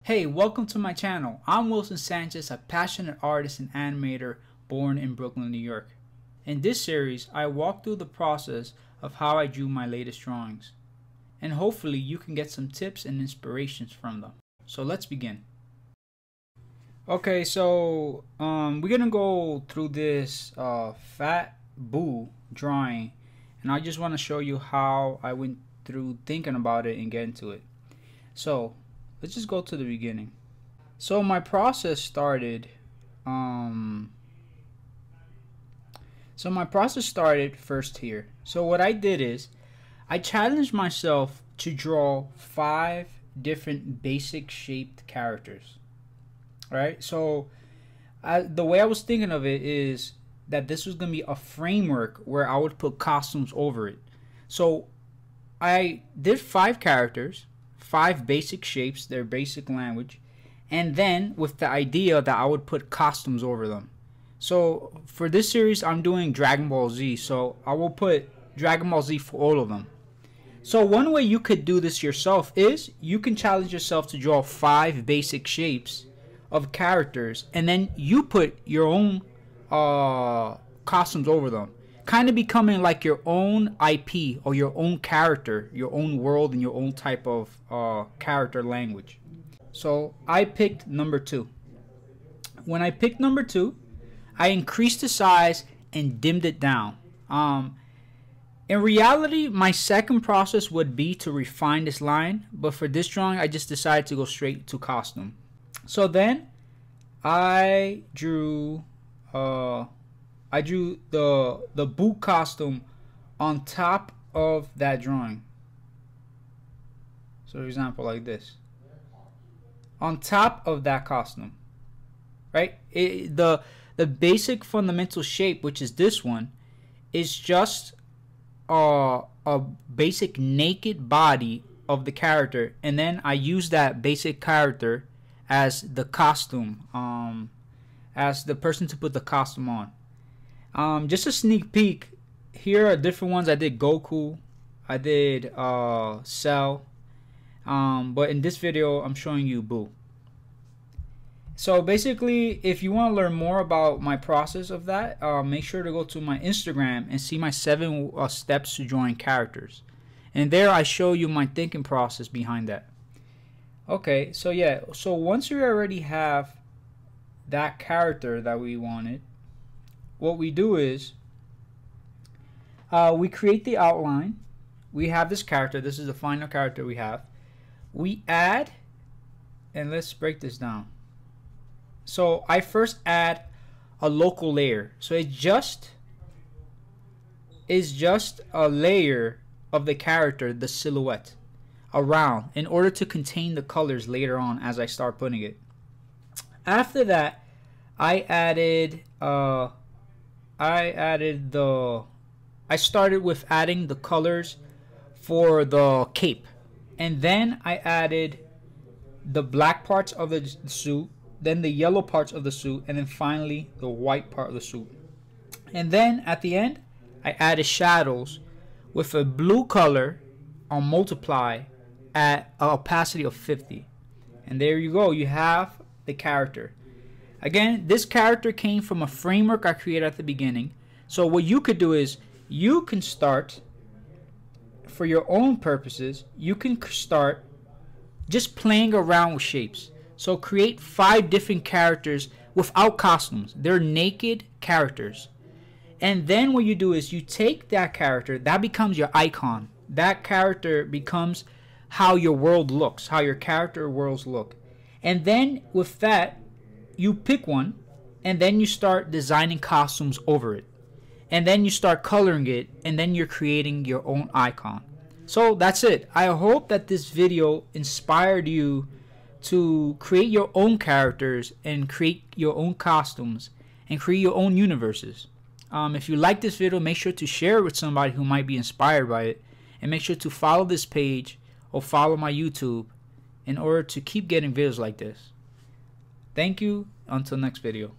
Hey, welcome to my channel. I'm Wilson Sanchez, a passionate artist and animator born in Brooklyn, New York. In this series, I walk through the process of how I drew my latest drawings. And hopefully you can get some tips and inspirations from them. So let's begin. Okay, so we're gonna go through this Fat Boo drawing, and I just want to show you how I went through thinking about it and get into it. So let's just go to the beginning. So my process started first here. So what I did is I challenged myself to draw 5 different basic shaped characters. Right? So the way I was thinking of it is that this was going to be a framework where I would put costumes over it. So I did 5 characters, 5 basic shapes, their basic language, and then with the idea that I would put costumes over them. So for this series I'm doing Dragon Ball Z, so I will put Dragon Ball Z for all of them. So one way you could do this yourself is you can challenge yourself to draw 5 basic shapes of characters, and then you put your own costumes over them, kind of becoming like your own IP or your own character, your own world, and your own type of character language. So I picked number 2. When I picked number 2, I increased the size and dimmed it down. In reality, my second process would be to refine this line, but for this drawing I just decided to go straight to costume. So then I drew the boot costume on top of that drawing. So for example, like this, on top of that costume, right? The basic fundamental shape, which is this one, is just a basic naked body of the character, and then I use that basic character as the costume, as the person to put the costume on. Just a sneak peek, here are different ones. I did Goku, I did Cell, but in this video I'm showing you Boo. So basically, if you want to learn more about my process of that, make sure to go to my Instagram and see my 7 steps to drawing characters, and there I show you my thinking process behind that. Okay, so yeah, so once we already have that character that we wanted, what we do is we create the outline. We have this character. This is the final character we have. We add, and let's break this down. So I first add a local layer. So it's just a layer of the character, the silhouette, around, in order to contain the colors later on as I start putting it. After that, I started with adding the colors for the cape, and then I added the black parts of the suit, then the yellow parts of the suit, and then finally the white part of the suit. And then at the end I added shadows with a blue color on multiply at an opacity of 50, and there you go, you have the character. Again, this character came from a framework I created at the beginning. So what you could do is you can start, for your own purposes, you can start just playing around with shapes. So create 5 different characters without costumes. They're naked characters. And then what you do is you take that character, that becomes your icon. That character becomes how your world looks, how your character worlds look. And then with that, you pick one, and then you start designing costumes over it. And then you start coloring it, and then you're creating your own icon. So that's it. I hope that this video inspired you to create your own characters and create your own costumes and create your own universes. If you like this video, make sure to share it with somebody who might be inspired by it, and make sure to follow this page or follow my YouTube in order to keep getting videos like this. Thank you. Until next video.